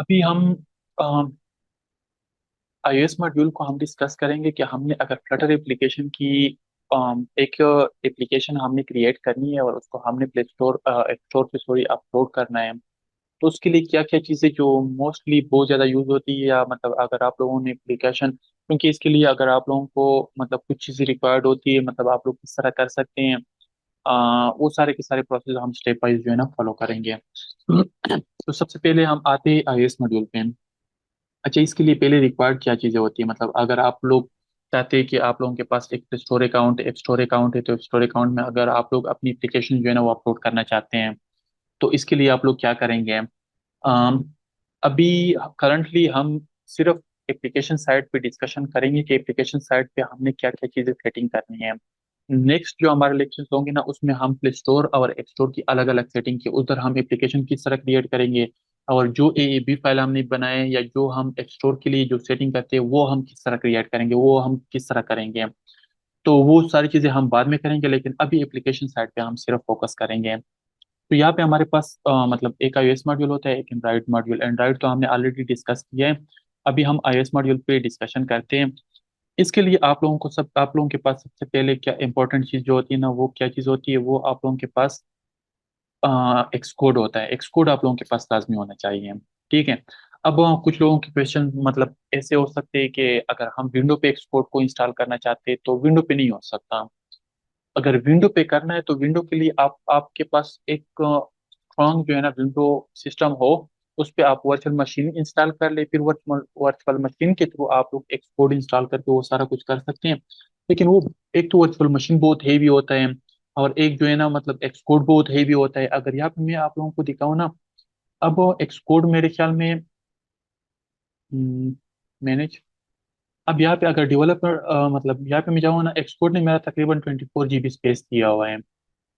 अभी हम iOS module को हम डिस्कस करेंगे कि हमने अगर फ्लटर एप्लीकेशन की एक एप्लीकेशन हमने क्रिएट करनी है और उसको हमने प्ले स्टोर ऐप स्टोर पे थोड़ी अपलोड करना है। तो उसके लिए क्या क्या चीज़ें जो मोस्टली बहुत ज़्यादा यूज़ होती है, या मतलब अगर आप लोगों ने एप्लीकेशन, क्योंकि इसके लिए अगर आप लोगों को मतलब कुछ चीज़ें रिक्वायर्ड होती है, मतलब आप लोग किस तरह कर सकते हैं, वो सारे के सारे प्रोसेस हम स्टेप वाइज जो है ना फॉलो करेंगे। तो सबसे पहले हम आते हैं iOS मॉड्यूल पे। अच्छा, इसके लिए पहले रिक्वायर्ड क्या चीज़ें होती है, मतलब अगर आप लोग चाहते हैं कि आप लोगों के पास एक store account app store account है, तो ऐप स्टोर अकाउंट में अगर आप लोग अपनी एप्लीकेशन जो है ना वो अपलोड करना चाहते हैं, तो इसके लिए आप लोग क्या करेंगे। अम, अभी करंटली हम सिर्फ एप्लीकेशन साइट पे डिस्कशन करेंगे कि एप्लीकेशन साइट पे हमने क्या क्या चीज़ें सेटिंग करनी है। नेक्स्ट जो हमारे लेक्चर्स होंगे ना, उसमें हम प्ले स्टोर और ऐप स्टोर की अलग अलग सेटिंग की उधर हम एप्लीकेशन किस तरह क्रिएट करेंगे, और जो AAB फाइल हमने बनाए या जो हम ऐप स्टोर के लिए जो सेटिंग करते हैं वो हम किस तरह क्रिएट करेंगे, वो हम किस तरह करेंगे। तो वो सारी चीज़ें हम बाद में करेंगे, लेकिन अभी एप्लीकेशन साइट पे हम सिर्फ फोकस करेंगे। तो यहाँ पे हमारे पास मतलब एक iOS मॉड्यूल होता है, एक एंड्रॉइड मॉड्यूल। एंड्रॉइड तो हमने ऑलरेडी डिस्कस किया है। अभी हम iOS मॉड्यूल पे डिस्कशन करते हैं। इसके लिए आप लोगों के पास सबसे पहले क्या इंपॉर्टेंट चीज़ जो होती है ना, वो क्या चीज़ होती है, वो आप लोगों के पास एक्सकोड होता है। एक्सकोड आप लोगों के पास लाजमी होना चाहिए। ठीक है। अब कुछ लोगों के क्वेश्चन मतलब ऐसे हो सकते हैं कि अगर हम विंडो पे एक्सकोड को इंस्टॉल करना चाहते हैं तो विंडो पे नहीं हो सकता। अगर विंडो पे करना है तो विंडो के लिए आप आपके पास एक स्ट्रॉन्ग जो है ना विंडो सिस्टम हो, उस पे आप वर्चुअल मशीन इंस्टॉल कर ले, फिर वर्चुअल वर्चुअल मशीन के थ्रू आप लोग एक्सपोर्ट इंस्टॉल करके वो सारा कुछ कर सकते हैं। लेकिन वो एक तो वर्चुअल मशीन बहुत हेवी होता है, और एक जो है ना मतलब एक्सकोड बहुत हेवी होता है। अगर यहाँ पे मैं आप लोगों को दिखाऊँ ना, अब एक्सकोड मेरे ख्याल में मैनेज, अब यहाँ पे अगर डेवलपर मतलब यहाँ पे मैं जाऊँ ना, एक्सकोड ने मेरा तकरीबन 24 GB स्पेस दिया हुआ है।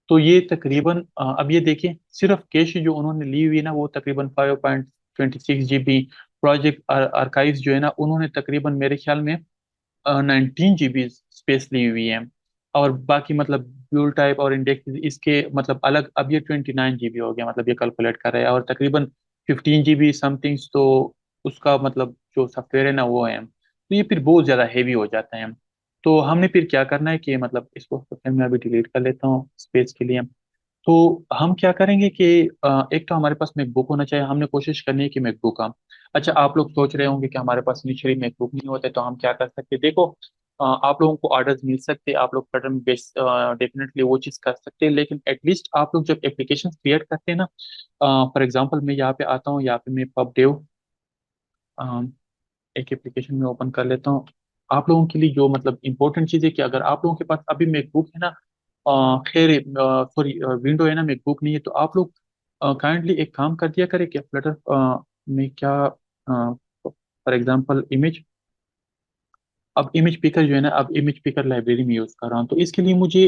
तो ये तकरीबन अब ये देखिए, सिर्फ कैश जो उन्होंने ली हुई है ना वो तकरीबन 5.26 GB। प्रोजेक्ट आर्काइव्स जो है ना उन्होंने तकरीबन मेरे ख्याल में 19 GB स्पेस ली हुई है। और बाकी मतलब ब्यूल टाइप और इंडेक्स इसके मतलब अलग, अब ये 29 GB हो गया, मतलब ये कैलकुलेट कर रहे हैं, और तकरीबन 15 GB समथिंग्स तो उसका मतलब जो सॉफ्टवेयर है ना वो है। तो ये फिर बहुत ज़्यादा हैवी हो जाता है। तो हमने फिर क्या करना है कि मतलब इसको तो फिर मैं अभी डिलीट कर लेता हूँ स्पेस के लिए। तो हम क्या करेंगे कि एक तो हमारे पास मैकबुक होना चाहिए, हमने कोशिश करनी है कि मैकबुक का। अच्छा, आप लोग सोच रहे होंगे कि हमारे पास इनिशियली मैकबुक नहीं होते तो हम क्या कर सकते हैं। देखो, आप लोगों को ऑर्डर्स मिल सकते हैं, आप लोग पैटर्न बेस डेफिनेटली वो चीज़ कर सकते हैं, लेकिन एटलीस्ट आप लोग जब एप्लीकेशन क्रिएट करते हैं ना, फॉर एग्जांपल मैं यहाँ पे आता हूँ, यहाँ पे मैं पब डेव एक एप्लीकेशन में ओपन कर लेता हूँ। आप लोगों के लिए जो मतलब इंपॉर्टेंट चीज़ है कि अगर आप लोगों के पास अभी मैकबुक है ना, खैर सॉरी विंडो है ना, मैकबुक नहीं है, तो आप लोग काइंडली एक काम कर दिया करें कि फ्लटर में क्या, फॉर एग्जांपल इमेज, अब इमेज पिकर जो है ना, अब इमेज पिकर लाइब्रेरी में यूज़ कर रहा हूँ, तो इसके लिए मुझे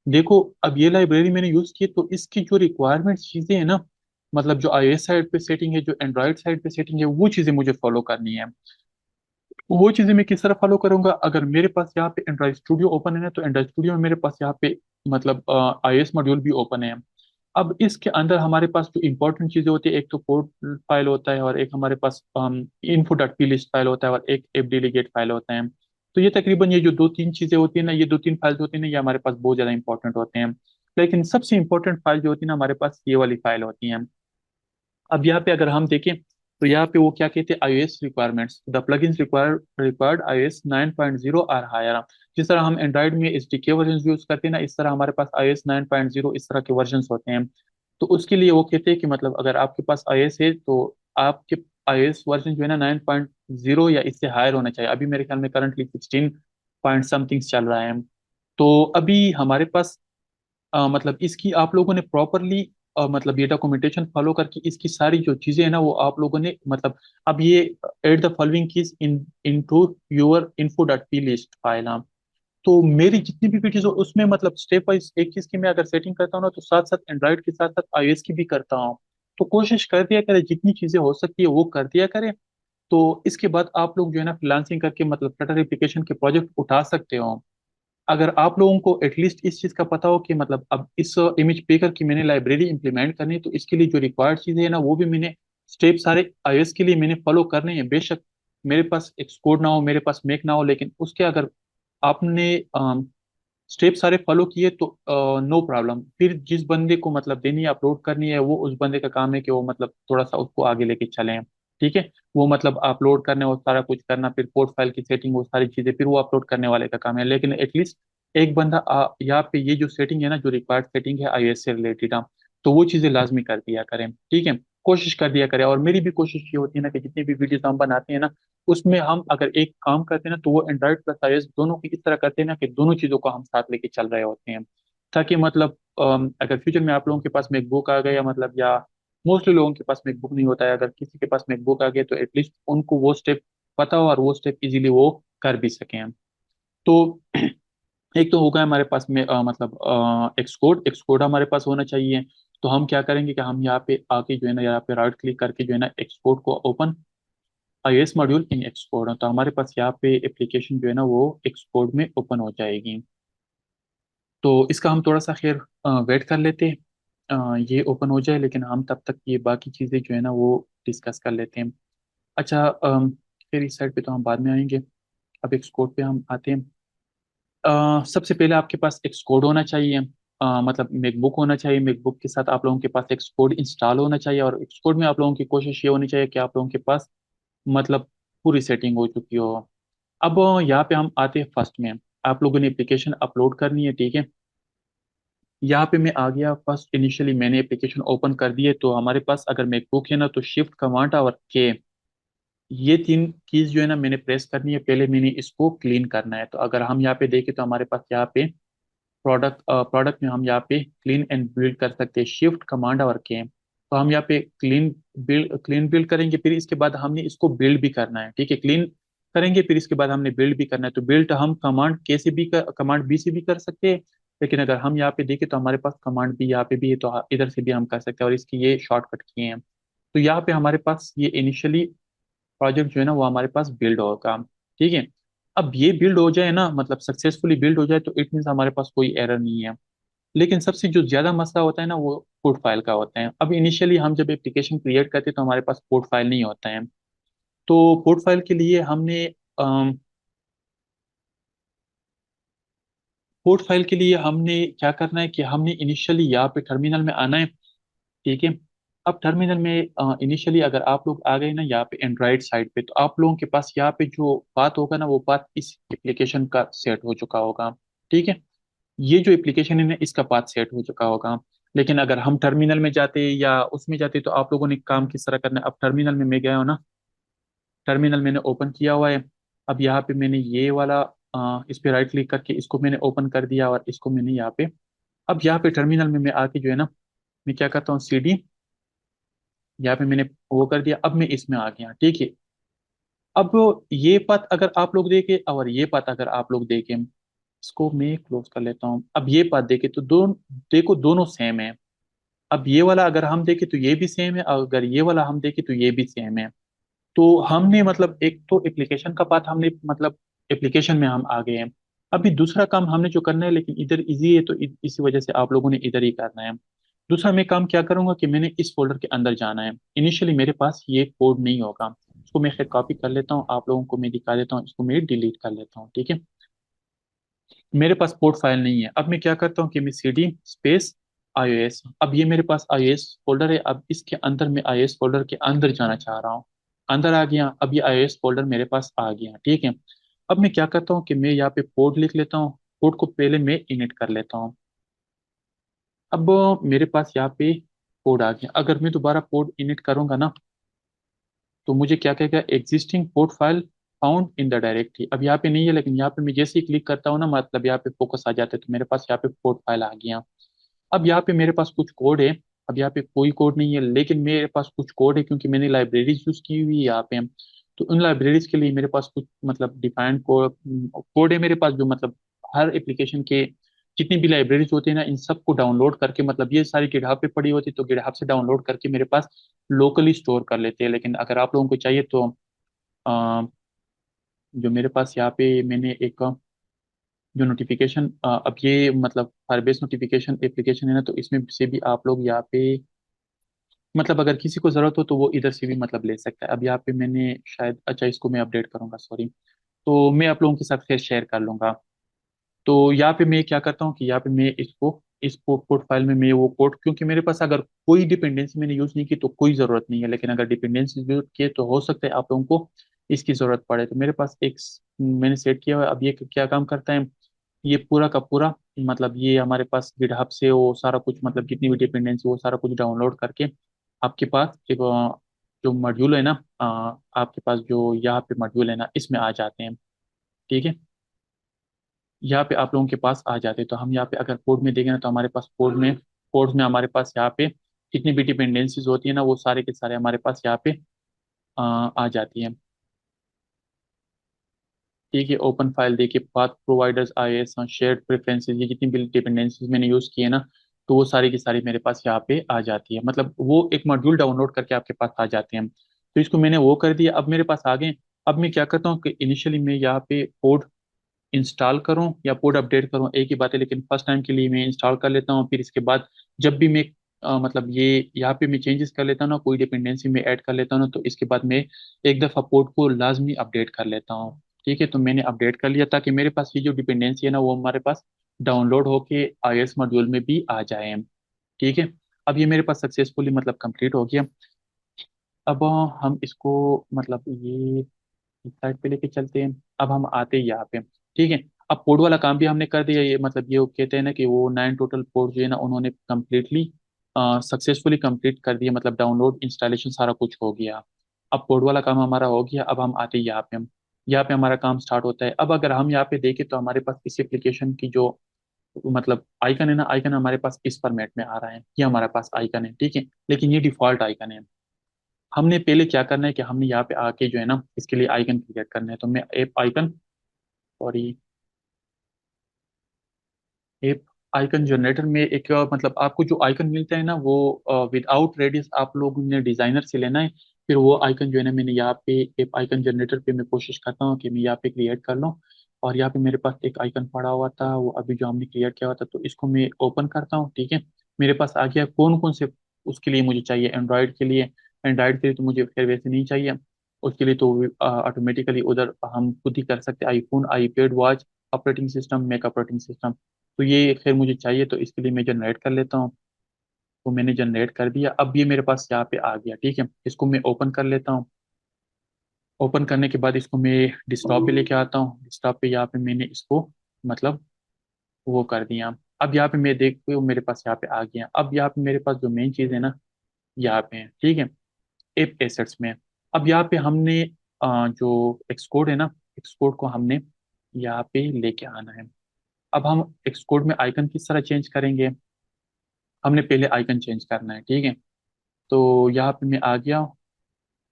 देखो, अब ये लाइब्रेरी मैंने यूज़ की तो इसकी जो रिक्वायरमेंट चीज़ें हैं ना, मतलब जो iOS साइड पे सेटिंग है, जो एंड्रॉइड साइड पे सेटिंग है, वो चीज़ें मुझे फॉलो करनी है। वो चीजें मैं किस तरह फॉलो करूंगा, अगर मेरे पास यहाँ पे एंड्रॉइड स्टूडियो ओपन है ना, तो एंड्रॉइड स्टूडियो में मेरे पास यहाँ पे मतलब iOS मॉड्यूल भी ओपन है। अब इसके अंदर हमारे पास जो इंपॉर्टेंट चीजें होती है, एक तो कोड फाइल होता है, और एक हमारे पास info dot P list file होता है, और एक एप डेलीगेट फाइल होता है। तो ये तकरीबन ये जो दो तीन चीजें होती है ना, ये दो तीन फाइल्स होती है ना, ये हमारे पास बहुत ज्यादा इंपॉर्टेंट होते हैं। लेकिन सबसे इंपॉर्टेंट फाइल जो होती है ना हमारे पास, ये वाली फाइल होती है। अब यहाँ पे अगर हम देखें, तो यहाँ पे वो क्या कहते हैं, iOS requirements, the plugins required iOS 9.0 or higher. जिस तरह हम एंड्रॉइड में SDK वर्जन यूज करते हैं ना, इस तरह हमारे पास iOS 9.0 इस तरह के वर्जन होते हैं। तो उसके लिए वो कहते हैं कि मतलब अगर आपके पास iOS है तो आपके iOS वर्जन जो है ना 9.0 या इससे हायर होना चाहिए। अभी मेरे ख्याल में करंटली 16 पॉइंट समथिंग चल रहा है। तो अभी हमारे पास मतलब इसकी आप लोगों ने प्रॉपरली मतलब ये डॉक्यूमेंटेशन फॉलो करके इसकी सारी जो चीजें हैं ना वो आप लोगों ने मतलब, अब ये add the following keys in into your info dot P list file. हाँ, तो मेरी जितनी भी वीडियोस हो उसमें मतलब स्टेप वाइज एक चीज की मैं अगर सेटिंग करता हूँ ना, तो साथ साथ एंड्रॉइड के साथ साथ iOS की भी करता हूँ। तो कोशिश कर दिया करें, जितनी चीजें हो सकती है वो कर दिया करें। तो इसके बाद आप लोग जो है ना फ्रीलांसिंग करके मतलब फ्लटर एप्लीकेशन के प्रोजेक्ट उठा सकते हो। अगर आप लोगों को एटलीस्ट इस चीज़ का पता हो कि मतलब अब इस इमेज पेकर की मैंने लाइब्रेरी इंप्लीमेंट करनी है, तो इसके लिए जो रिक्वायर्ड चीज़ें है ना वो भी मैंने स्टेप सारे iOS के लिए मैंने फॉलो करने हैं, बेशक मेरे पास एक्सकोड ना हो, मेरे पास मैक ना हो, लेकिन उसके अगर आपने स्टेप सारे फॉलो किए तो नो प्रॉब्लम। फिर जिस बंदे को मतलब देनी है, अपलोड करनी है, वो उस बंदे का काम है कि वो मतलब थोड़ा सा उसको आगे लेके चले। ठीक है, वो मतलब अपलोड करने और सारा कुछ करना, फिर पोर्ट फाइल की सेटिंग, वो सारी चीजें फिर वो अपलोड करने वाले का काम है। लेकिन एटलीस्ट एक बंदा यहाँ पे ये जो सेटिंग है ना, जो रिक्वायर्ड सेटिंग है iOS से रिलेटेड, तो वो चीजें लाजमी कर दिया करें। ठीक है, कोशिश कर दिया करें। और मेरी भी कोशिश ये होती है ना कि जितनी भी वीडियोस हम बनाते हैं ना, उसमें हम अगर एक काम करते हैं ना, तो वो एंड्रॉइड प्लस iOS दोनों की इस तरह करते हैं ना कि दोनों चीजों को हम साथ लेके चल रहे होते हैं, ताकि मतलब अगर फ्यूचर में आप लोगों के पास मैकबुक आ गया मतलब, या मोस्टली लोगों के पास मैकबुक नहीं होता है, अगर किसी के पास मैकबुक आ गया तो एटलीस्ट उनको वो स्टेप पता हो और वो स्टेप इजीली वो कर भी सकें। तो एक तो होगा हमारे पास में मतलब एक्सकोड एक्सकोड हमारे पास होना चाहिए। तो हम क्या करेंगे कि हम यहाँ पे आके जो है ना, यहाँ पे राइट क्लिक करके जो है ना, एक्सपोर्ट को open iOS module in export, तो हमारे पास यहाँ पे एप्लीकेशन जो है ना वो एक्सपोर्ट में ओपन हो जाएगी। तो इसका हम थोड़ा सा खैर वेट कर लेते हैं, ये ओपन हो जाए, लेकिन हम तब तक ये बाकी चीज़ें जो है ना वो डिस्कस कर लेते हैं। अच्छा, फिर इस साइड पे तो हम बाद में आएंगे। अब एक्सपोर्ट पे हम आते हैं। सबसे पहले आपके पास एक्सकोड होना चाहिए, मतलब मैकबुक होना चाहिए। मैकबुक के साथ आप लोगों के पास एक्सकोड इंस्टॉल होना चाहिए, और एक्सकोड में आप लोगों की कोशिश ये होनी चाहिए कि आप लोगों के पास मतलब पूरी सेटिंग हो चुकी हो। अब यहाँ पे हम आते हैं फर्स्ट में, आप लोगों ने एप्लीकेशन अपलोड करनी है। ठीक है, यहाँ पे मैं आ गया फर्स्ट, इनिशियली मैंने एप्लीकेशन ओपन कर दी है। तो हमारे पास अगर मैकबुक है ना, तो शिफ्ट कमांड और के, ये तीन कीज जो है ना मैंने प्रेस करनी है। पहले मैंने इसको क्लीन करना है। तो अगर हम यहाँ पे देखें तो हमारे पास यहाँ पे प्रोडक्ट में हम यहाँ पे क्लीन एंड बिल्ड कर सकते हैं, शिफ्ट कमांड और के। तो हम यहाँ पे क्लीन बिल्ड करेंगे, फिर इसके बाद हमने इसको बिल्ड भी करना है। ठीक है, क्लीन करेंगे फिर इसके बाद हमने बिल्ड भी करना है। तो बिल्ड हम कमांड के से भी कमांड बी से भी कर सकते हैं, लेकिन अगर हम यहाँ पे देखें तो हमारे पास कमांड बी यहाँ पे भी है, तो इधर से भी हम कर सकते हैं, और इसकी ये शॉर्टकट किए हैं। तो यहाँ पे हमारे पास ये इनिशियली प्रोजेक्ट जो है ना वो हमारे पास बिल्ड होगा। ठीक है, अब ये बिल्ड हो जाए ना, मतलब सक्सेसफुली बिल्ड हो जाए, तो इट मीन्स हमारे पास कोई एरर नहीं है। लेकिन सबसे जो ज्यादा मसला होता है ना, वो कोड फाइल का होता है। अब इनिशियली हम जब एप्लीकेशन क्रिएट करते हैं तो हमारे पास कोड फाइल नहीं होता है। तो कोड फाइल के लिए हमने कोड फाइल के लिए हमने क्या करना है कि हमने इनिशियली यहाँ पे टर्मिनल में आना है। ठीक है, अब टर्मिनल में इनिशियली अगर आप लोग आ गए ना यहाँ पे एंड्रॉइड साइड पे, तो आप लोगों के पास यहाँ पे जो पाथ होगा ना, वो पाथ इस एप्लीकेशन का सेट हो चुका होगा। ठीक है, ये जो एप्लीकेशन है ना, इसका पाथ सेट हो चुका होगा। लेकिन अगर हम टर्मिनल में जाते या उसमें जाते, तो आप लोगों ने काम किस तरह करना है। अब टर्मिनल में मैं गया हूँ ना, टर्मिनल मैंने ओपन किया हुआ है। अब यहाँ पे मैंने ये वाला इस पे राइट क्लिक करके इसको मैंने ओपन कर दिया, और इसको मैंने यहाँ पे, अब यहाँ पे टर्मिनल में मैं आके जो है ना, मैं क्या करता हूँ, CD यहाँ पे मैंने वो कर दिया। अब मैं इसमें आ गया। ठीक है, अब ये पाथ अगर आप लोग देखें और ये पाथ अगर आप लोग देखें, इसको मैं क्लोज कर लेता हूँ। अब ये पाथ देखें तो देखो दोनों सेम है। अब ये वाला अगर हम देखें तो ये भी सेम है, अगर ये वाला हम देखें तो ये भी सेम है। तो हमने मतलब एक तो एप्लीकेशन का पाथ हमने मतलब एप्लीकेशन में हम आ गए हैं। अभी दूसरा काम हमने जो करना है, लेकिन इधर इजी है तो इसी वजह से आप लोगों ने इधर ही करना है। दूसरा मैं काम क्या करूंगा कि मैंने इस फोल्डर के अंदर जाना है। इनिशियली मेरे पास ये कोड नहीं होगा, इसको मैं खैर कॉपी कर लेता हूँ, आप लोगों को मैं दिखा देता हूँ, इसको मैं डिलीट कर लेता हूँ। ठीक है, मेरे पास पोर्ट फाइल नहीं है। अब मैं क्या करता हूँ कि मैं CD स्पेस iOS, अब ये मेरे पास iOS फोल्डर है। अब इसके अंदर मैं iOS फोल्डर के अंदर जाना चाह रहा हूँ, अंदर आ गया। अब ये iOS फोल्डर मेरे पास आ गया। ठीक है, अब मैं क्या करता हूँ कि मैं यहाँ पे कोड लिख लेता हूँ, कोड को पहले मैं इनिट कर लेता हूँ। अब मेरे पास यहाँ पे कोड आ गया। अगर मैं दोबारा कोड इनिट करूंगा ना, तो मुझे क्या कहेगा, existing port file found in the directory. अब यहाँ पे नहीं है, लेकिन यहाँ पे मैं जैसे ही क्लिक करता हूँ ना, मतलब यहाँ पे फोकस आ जाता है, तो मेरे पास यहाँ पे पोर्ट फाइल आ गया। अब यहाँ पे मेरे पास कुछ कोड है। अब यहाँ पे कोई कोड नहीं है, लेकिन मेरे पास कुछ कोड है क्योंकि मैंने लाइब्रेरीज यूज की हुई है यहाँ पे। तो उन लाइब्रेरीज के लिए मेरे पास कुछ मतलब डिफाइंड कोड कोड है मेरे पास, जो मतलब हर एप्लीकेशन के जितनी भी लाइब्रेरीज होती है ना, इन सबको डाउनलोड करके, मतलब ये सारी गिटहब पे पड़ी होती है, तो गिटहब से डाउनलोड करके मेरे पास लोकली स्टोर कर लेते हैं। लेकिन अगर आप लोगों को चाहिए तो अ, जो मेरे पास यहाँ पे मैंने एक जो नोटिफिकेशन, अब ये मतलब फायरबेस नोटिफिकेशन एप्लीकेशन है ना, तो इसमें से भी आप लोग यहाँ पे मतलब अगर किसी को ज़रूरत हो तो वो इधर से भी मतलब ले सकता है। अब यहाँ पे मैंने शायद, अच्छा इसको मैं अपडेट करूंगा, सॉरी। तो मैं आप लोगों के साथ फिर शेयर कर लूंगा। तो यहाँ पे मैं क्या करता हूँ कि यहाँ पे मैं इसको इस कोड फाइल में मैं वो कोड, क्योंकि मेरे पास अगर कोई डिपेंडेंसी मैंने यूज नहीं की तो कोई जरूरत नहीं है, लेकिन अगर डिपेंडेंसी यूज किए तो हो सकता है आप लोगों को इसकी जरूरत पड़े। तो मेरे पास एक मैंने सेट किया हुआ है। अब ये क्या काम करता है, ये पूरा का पूरा मतलब ये हमारे पास गिटहब से वो सारा कुछ मतलब जितनी भी डिपेंडेंसी वो सारा कुछ डाउनलोड करके आपके पास एक जो मॉड्यूल है ना, आपके पास जो यहाँ पे मॉड्यूल है ना इसमें आ जाते हैं। ठीक है, यहाँ पे आप लोगों के पास आ जाते हैं। तो हम यहाँ पे अगर कोड में देखें ना तो हमारे पास कोड में हमारे पास यहाँ पे जितनी भी डिपेंडेंसीज होती है ना वो सारे के सारे हमारे पास यहाँ पे आ जाती हैं। ठीक है, ओपन फाइल देखिए, path providers, IS, shared preferences, ये जितनी भी डिपेंडेंसीज मैंने यूज की है ना तो वो सारी की सारी मेरे पास यहाँ पे आ जाती है। मतलब वो एक मॉड्यूल डाउनलोड करके आपके पास आ जाते हैं। तो इसको मैंने वो कर दिया, अब मेरे पास आ गए। अब मैं क्या करता हूँ कि इनिशियली मैं यहाँ पे कोड इंस्टॉल करूं या कोड अपडेट करूं एक ही बात है, लेकिन फर्स्ट टाइम के लिए मैं इंस्टॉल कर लेता हूं। फिर इसके बाद जब भी मैं मतलब ये यहाँ पे मैं चेंजेस कर लेता हूँ ना, कोई डिपेंडेंसी में ऐड कर लेता हूँ ना, तो इसके बाद मैं एक दफ़ा कोड को लाजमी अपडेट कर लेता हूँ। ठीक है, तो मैंने अपडेट कर लिया ताकि मेरे पास ये जो डिपेंडेंसी है ना वो हमारे पास डाउनलोड होके आईएस मॉड्यूल में भी आ जाए। ठीक है, अब ये मेरे पास सक्सेसफुली मतलब कंप्लीट हो गया। अब हम इसको मतलब ये इस साइड पे लेके चलते हैं। अब हम आते हैं यहाँ पे। ठीक है, अब पोर्ट वाला काम भी हमने कर दिया। ये मतलब ये वो कहते हैं ना कि वो 9 टोटल पोर्ट जो है ना उन्होंने कम्प्लीटली सक्सेसफुली कंप्लीट कर दिया, मतलब डाउनलोड इंस्टॉलेशन सारा कुछ हो गया। अब पोर्ट वाला काम हमारा हो गया। अब हम आते हैं यहाँ पे। हम यहाँ पे हमारा काम स्टार्ट होता है। अब अगर हम यहाँ पे देखें तो हमारे पास इस एप्लीकेशन की जो मतलब आइकन है ना, आइकन हमारे पास इस फॉर्मेट में आ रहा है। ये हमारे पास आइकन है। ठीक है, लेकिन ये डिफॉल्ट आइकन है। हमने पहले क्या करना है कि हमने यहाँ पे आके जो है ना इसके लिए आइकन क्रिएट करना है। तो मैं app icon, sorry, app icon generator में एक मतलब आपको जो आइकन मिलता है ना वो विदाउट रेडियस आप लोगों ने डिजाइनर से लेना है। फिर वो आइकन जो है ना मैंने यहाँ पे ऐप आइकन जनरेटर पे मैं कोशिश करता हूँ कि मैं यहाँ पे क्रिएट कर लूँ। और यहाँ पे मेरे पास एक आइकन पड़ा हुआ था वो अभी जो हमने क्रिएट किया हुआ था, तो इसको मैं ओपन करता हूँ। ठीक है, मेरे पास आ गया कौन कौन से उसके लिए मुझे चाहिए। एंड्रॉयड के लिए, एंड्रॉयड के लिए तो मुझे फिर वैसे नहीं चाहिए। उसके लिए तो ऑटोमेटिकली उधर हम खुद ही कर सकते हैं। IPhone, iPad, watch, operating system, Mac operating system, तो ये खैर मुझे चाहिए तो इसके लिए मैं जनरेट कर लेता हूँ। तो मैंने जनरेट कर दिया। अब ये मेरे पास यहाँ पे आ गया। ठीक है, इसको मैं ओपन कर लेता हूँ। ओपन करने के बाद इसको मैं डेस्कटॉप पे लेके आता हूँ। डेस्कटॉप पे यहाँ पे मैंने इसको मतलब वो कर दिया। अब यहाँ पे मैं देखते हूँ मेरे पास यहाँ पे आ गया। अब यहाँ पे मेरे पास जो मेन चीज़ है ना यहाँ पे है। ठीक है, एप एसेट्स में। अब यहाँ पे हमने जो एक्सकोड है ना, एक्सकोड को हमने यहाँ पे लेके आना है। अब हम एक्सकोड में आइकन किस तरह चेंज करेंगे, हमने पहले आइकन चेंज करना है। ठीक है, तो यहाँ पे मैं आ गया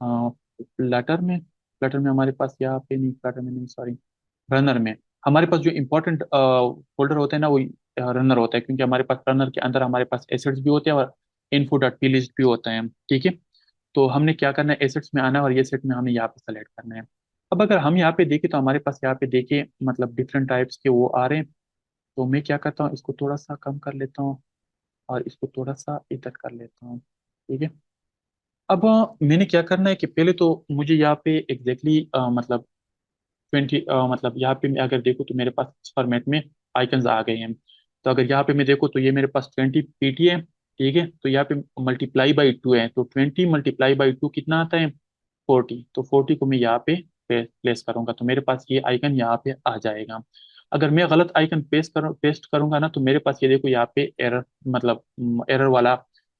फ्लटर में। फ्लटर में हमारे पास यहाँ पे नहीं, फ्लटर में नहीं, सॉरी, रनर में। हमारे पास जो इंपॉर्टेंट फोल्डर होता है ना वो रनर होता है, क्योंकि हमारे पास रनर के अंदर हमारे पास एसेट्स भी होते हैं और इन्फो डॉट पी लिस्ट भी होता है। ठीक है, तो हमने क्या करना है, एसेट्स में आना है और ये सेट में हमें यहाँ पे सेलेक्ट करना है। अब अगर हम यहाँ पे देखें तो हमारे पास यहाँ पे देखिए मतलब डिफरेंट टाइप्स के वो आ रहे हैं। तो मैं क्या करता हूँ, इसको थोड़ा सा कम कर लेता हूँ और इसको थोड़ा सा इधर कर लेता हूँ। ठीक है, अब मैंने क्या करना है कि पहले तो मुझे यहाँ पे एग्जैक्टली मतलब 20 मतलब यहाँ पे मैं अगर देखूँ तो मेरे पास इस फॉर्मेट में आइकन्स आ गए हैं। तो अगर यहाँ पे मैं देखूँ तो ये मेरे पास 20 पीटी है। ठीक है, तो यहाँ पे मल्टीप्लाई बाई टू है, तो 20 × 2 कितना आता है, 40। तो 40 को मैं यहाँ पे प्लेस करूंगा तो मेरे पास ये आइकन यहाँ पे आ जाएगा। अगर मैं गलत आइकन पेस्ट करूंगा ना तो मेरे पास ये देखो यहाँ पे एरर, मतलब एरर वाला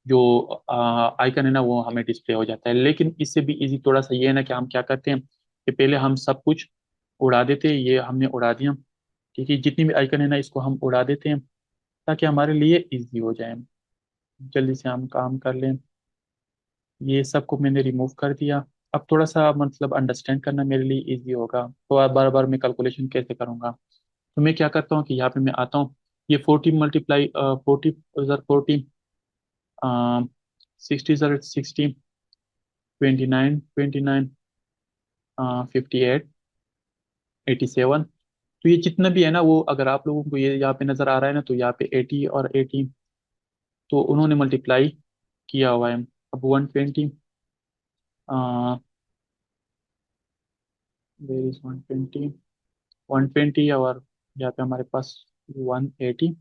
जो आइकन है ना वो हमें डिस्प्ले हो जाता है। लेकिन इससे भी इजी थोड़ा सा ये है ना कि हम क्या करते हैं कि पहले हम सब कुछ उड़ा देते हैं। ये हमने उड़ा दिया। ठीक है, जितनी भी आइकन है ना इसको हम उड़ा देते हैं ताकि हमारे लिए इजी हो जाए, जल्दी से हम काम कर लें। ये सबको मैंने रिमूव कर दिया। अब थोड़ा सा मतलब अंडरस्टैंड करना मेरे लिए इजी होगा, तो बार बार मैं कैलकुलेशन कैसे करूंगा। तो मैं क्या करता हूँ कि यहाँ पे मैं आता हूँ। ये 40 × 40 60 × 60, 29 58 87। तो ये जितना भी है ना वो अगर आप लोगों को ये यहाँ पे नजर आ रहा है ना तो यहाँ पे 80 और 80 तो उन्होंने मल्टीप्लाई किया हुआ है। अब अब 120, देर इज 120, 120 और यहाँ पे हमारे पास 180।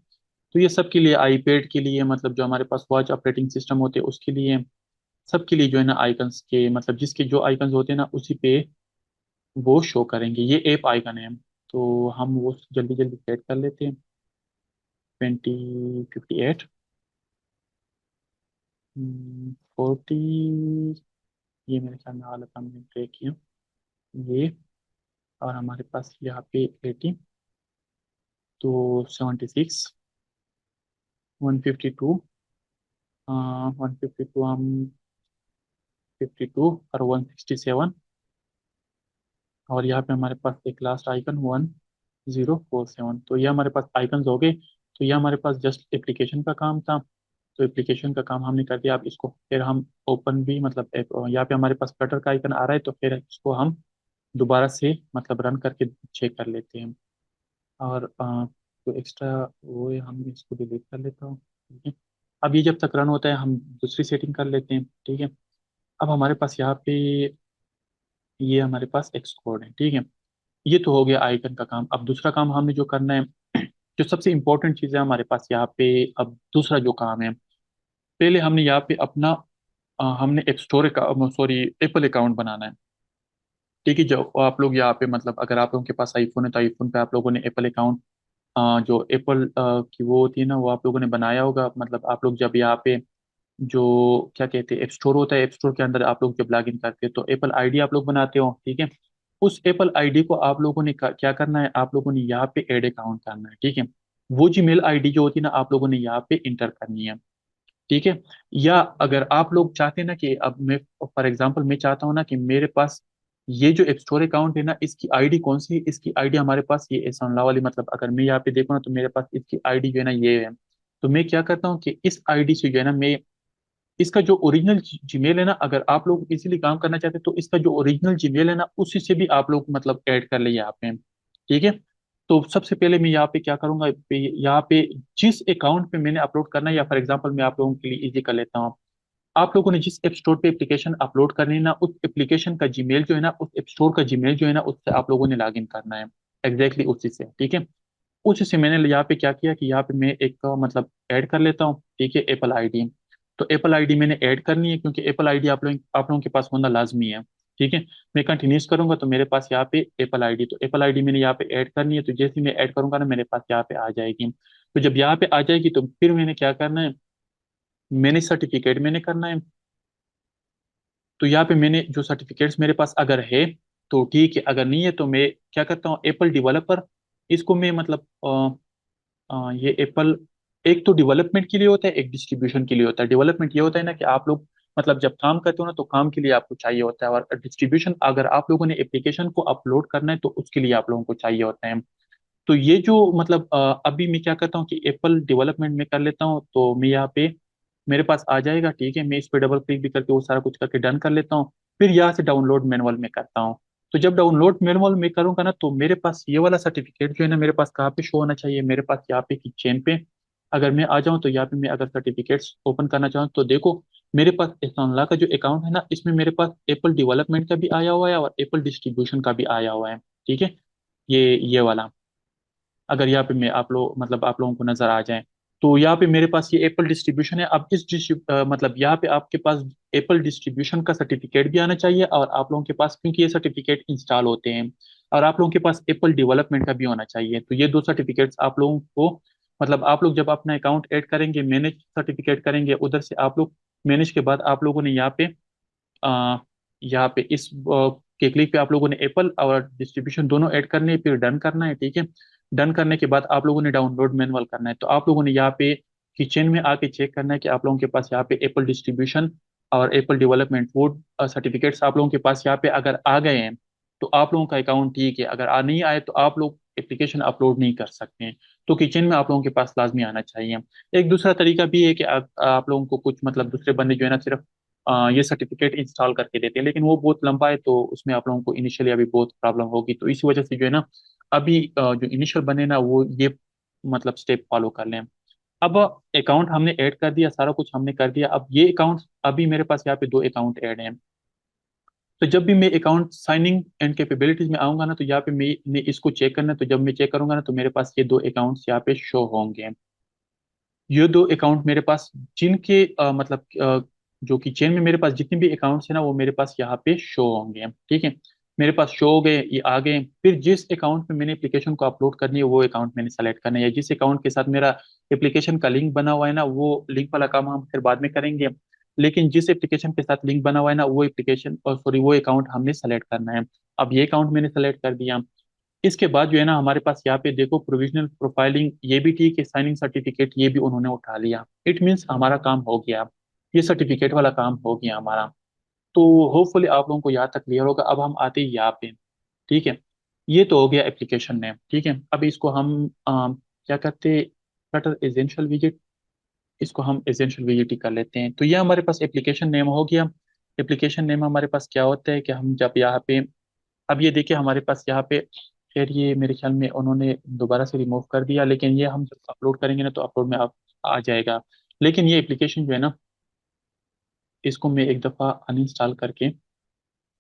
तो ये सब के लिए, आईपैड के लिए, मतलब जो हमारे पास वॉच ऑपरेटिंग सिस्टम होते हैं उसके लिए, सबके लिए जो है ना आइकन्स के, मतलब जिसके जो आइकन्स होते हैं ना उसी पे वो शो करेंगे। ये ऐप आइकन है, तो हम वो जल्दी जल्दी सेट कर लेते हैं। 2058, 40, ये मेरे ख्याल में हालत हमने ब्रेक किया, ये। और हमारे पास यहाँ पे 80, तो 76, 152, 152 हम 52 और 167। और यहाँ पे हमारे पास एक लास्ट आइकन 1047। तो ये हमारे पास आइकन्स हो गए। तो ये हमारे पास जस्ट एप्लीकेशन का काम था। तो एप्लीकेशन का काम हमने कर दिया। अब इसको फिर हम ओपन भी, मतलब यहाँ पे हमारे पास फ्लटर का आइकन आ रहा है, तो फिर इसको हम दोबारा से मतलब रन करके चेक कर लेते हैं। और जो एक्स्ट्रा वो है, हम इसको डिलीट कर लेता हूँ, ठीक है। अब ये जब तक रन होता है हम दूसरी सेटिंग कर लेते हैं, ठीक है। अब हमारे पास यहाँ पे ये हमारे पास एक्सकोड है, ठीक है। ये तो हो गया आइकन का काम। अब दूसरा काम हमें जो करना है, जो सबसे इंपॉर्टेंट चीज़ है हमारे पास यहाँ पे, अब दूसरा जो काम है, पहले हमने यहाँ पे अपना हमने एक स्टोर, सॉरी, एप्पल अकाउंट बनाना है, ठीक है। जो आप लोग यहाँ पे, मतलब अगर आप लोगों के पास आईफोन है तो आईफोन पे आप लोगों ने एप्पल अकाउंट, जो एप्पल की वो होती है ना, वो आप लोगों ने बनाया होगा। मतलब आप लोग जब यहाँ पे जो क्या कहते हैं, ऐप स्टोर होता है, ऐप स्टोर के अंदर आप लोग जब लॉग इन करते हैं तो एप्पल आईडी आप लोग बनाते हो, ठीक है। उस एप्पल आईडी को आप लोगों ने क्या करना है, आप लोगों ने यहाँ पे ऐड अकाउंट करना है, ठीक है। वो जी मेल आईडी जो होती है ना, आप लोगों ने यहाँ पे इंटर करनी है, ठीक है। या अगर आप लोग चाहते हैं ना कि अब मैं, फॉर एग्जांपल, मैं चाहता हूँ ना कि मेरे पास ये जो एक स्टोर अकाउंट है ना, इसकी आईडी कौन सी है, इसकी आईडी हमारे पास ये एहसानुल्लाह वाली, मतलब अगर मैं यहाँ पे देखूँ ना तो मेरे पास इसकी आईडी जो है ना ये है। तो मैं क्या करता हूँ कि इस आईडी से जो है ना, मैं इसका जो ओरिजिनल जीमेल है ना, अगर आप लोग इजीली काम करना चाहते हैं तो इसका जो ओरिजिनल जीमेल है ना उसी से भी आप लोग मतलब ऐड कर ले यहाँ पे, ठीक है। तो सबसे पहले मैं यहाँ पे क्या करूंगा, यहाँ पे जिस अकाउंट पे मैंने अपलोड करना है, या फॉर एग्जांपल मैं आप लोगों के लिए इजी कर लेता हूँ, आप लोगों ने जिस एप स्टोर पे एप्लीकेशन अपलोड करनी है ना, उस एप्लीकेशन का जीमेल जो है ना, उस एप स्टोर का जीमेल जो है ना, उससे आप लोगों ने लॉग इन करना है, एग्जैक्टली उसी से, ठीक है। उसी से मैंने यहाँ पे क्या किया कि यहाँ पे मैं एक मतलब ऐड कर लेता हूँ, ठीक है, एप्पल आईडी। तो एप्पल आईडी मैंने ऐड करनी है, क्योंकि एप्पल आईडी आप लोगों के पास होना लाजमी है, ठीक है। मैं कंटिन्यूस करूंगा तो मेरे पास यहाँ पे एप्पल आईडी, तो एप्पल आईडी मैंने यहाँ पे ऐड करनी है। तो जैसे ही मैं ऐड करूंगा ना, मेरे पास यहाँ पे आ जाएगी। तो जब यहाँ पे आ जाएगी तो फिर मैंने क्या करना है, मैंने सर्टिफिकेट मैंने करना है। तो यहाँ पे मैंने जो सर्टिफिकेट्स मेरे पास अगर है तो ठीक है, अगर नहीं है तो मैं क्या करता हूँ, एप्पल डेवलपर, इसको मैं मतलब ये एप्पल, एक तो डेवलपमेंट के लिए होता है, एक डिस्ट्रीब्यूशन के लिए होता है। डेवलपमेंट ये होता है ना कि आप लोग मतलब जब काम करते हो ना तो काम के लिए आपको चाहिए होता है, और डिस्ट्रीब्यूशन अगर आप लोगों ने एप्लीकेशन को अपलोड करना है तो उसके लिए आप लोगों को चाहिए होता है। तो ये जो मतलब अभी मैं क्या करता हूँ कि एप्पल डेवलपमेंट में कर लेता हूँ, तो मैं यहाँ पे मेरे पास आ जाएगा, ठीक है। मैं इस पे डबल क्लिक भी करके वो सारा कुछ करके डन कर लेता हूँ। फिर यहाँ से डाउनलोड मैनुअल में करता हूँ। तो जब डाउनलोड मैनुअल में करूंगा ना, तो मेरे पास ये वाला सर्टिफिकेट जो है ना, मेरे पास कहाँ पे शो होना चाहिए, मेरे पास यहाँ पे की चेन पे अगर मैं आ जाऊँ, तो यहाँ पे मैं अगर सर्टिफिकेट्स ओपन करना चाहूँ तो देखो, मेरे पास एहसानुल्लाह का जो अकाउंट है ना, इसमें मेरे पास एप्पल डेवलपमेंट का भी आया हुआ है और एप्पल डिस्ट्रीब्यूशन का भी आया हुआ है, ठीक है। ये वाला, अगर यहाँ पे मैं आप लोग मतलब आप लोगों को नजर आ जाए, तो यहाँ पे मेरे पास ये एप्पल डिस्ट्रीब्यूशन है। अब इस मतलब यहाँ पे आपके पास एप्पल डिस्ट्रीब्यूशन का सर्टिफिकेट भी आना चाहिए, और आप लोगों के पास, क्योंकि ये सर्टिफिकेट इंस्टॉल होते हैं, और आप लोगों के पास एप्पल डेवलपमेंट का भी होना चाहिए। तो ये दो सर्टिफिकेट्स आप लोगों को, मतलब आप लोग जब अपना अकाउंट ऐड करेंगे, मैनेज सर्टिफिकेट करेंगे उधर से आप लोग, मैनेज के बाद आप लोगों ने आ, यहाँ पे इस के क्लिक पे आप लोगों ने एप्पल और डिस्ट्रीब्यूशन दोनों ऐड करने हैं, फिर डन करना है, ठीक है। डन करने के बाद आप लोगों ने डाउनलोड मैनुअल करना है। तो आप लोगों ने यहाँ पे किचन में आके चेक करना है कि आप लोगों के पास यहाँ पे एप्पल डिस्ट्रीब्यूशन और एप्पल डेवलपमेंट वो सर्टिफिकेट्स आप लोगों के पास यहाँ पे अगर आ गए हैं तो आप लोगों का अकाउंट ठीक है। अगर आ नहीं आए तो आप लोग एप्लीकेशन अपलोड नहीं कर सकते हैं। तो किचन में आप लोगों के पास लाजमी आना चाहिए। एक दूसरा तरीका भी है कि आप लोगों को कुछ मतलब दूसरे बंदे जो है ना सिर्फ ये सर्टिफिकेट इंस्टॉल करके देते हैं, लेकिन वो बहुत लंबा है, तो उसमें आप लोगों को इनिशियली अभी बहुत प्रॉब्लम होगी। तो इसी वजह से जो है ना, अभी जो इनिशियल बने ना वो ये मतलब स्टेप फॉलो कर लें। अब अकाउंट हमने ऐड कर दिया, सारा कुछ हमने कर दिया। अब ये अकाउंट, अभी मेरे पास यहाँ पे दो अकाउंट ऐड हैं। तो जब भी मैं अकाउंट साइनिंग एंड कैपेबिलिटीज में आऊंगा ना, तो यहाँ पे मैं इसको चेक करना है। तो जब मैं चेक करूंगा ना, तो मेरे पास ये दो अकाउंट्स यहाँ पे शो होंगे। ये दो अकाउंट मेरे पास, जिनके जो कि चेन में मेरे पास जितने भी अकाउंट्स हैं ना, वो मेरे पास यहाँ पे शो होंगे। ठीक है, मेरे पास शो हो गए, ये आ गए। फिर जिस अकाउंट में मैंने एप्लीकेशन को अपलोड करनी है, वो अकाउंट मैंने सेलेक्ट करना है। या जिस अकाउंट के साथ मेरा एप्लीकेशन का लिंक बना हुआ है ना, वो लिंक वाला काम हम फिर बाद में करेंगे। लेकिन जिस एप्लीकेशन के साथ लिंक बना हुआ है ना, वो एप्लीकेशन और सॉरी वो अकाउंट हमने सेलेक्ट करना है। अब ये अकाउंट मैंने सेलेक्ट कर दिया। इसके बाद जो है ना, हमारे पास यहाँ पे देखो, प्रोविजनल प्रोफाइलिंग ये भी ठीक है, साइनिंग सर्टिफिकेट ये भी उन्होंने उठा लिया। इट मीन्स हमारा काम हो गया, ये सर्टिफिकेट वाला काम हो गया हमारा। तो होपफुली आप लोगों को यहाँ तक क्लियर होगा। अब हम आते हैं यहाँ पे। ठीक है, ये तो हो गया एप्लीकेशन नेम। ठीक है, अब इसको हम क्या करते, फ्लटर एसेंशियल विजिट, इसको हम एसेंशियल विजिट ही कर लेते हैं। तो ये हमारे पास एप्लीकेशन नेम हो गया। एप्लीकेशन नेम हमारे पास क्या होता है कि हम जब यहाँ पे, अब ये देखिए हमारे पास यहाँ पे, खैर ये मेरे ख्याल में उन्होंने दोबारा से रिमूव कर दिया, लेकिन ये हम जब अपलोड करेंगे ना, तो अपलोड में आप आ जाएगा। लेकिन ये एप्लीकेशन जो है ना, इसको मैं एक दफ़ा अनइंस्टॉल करके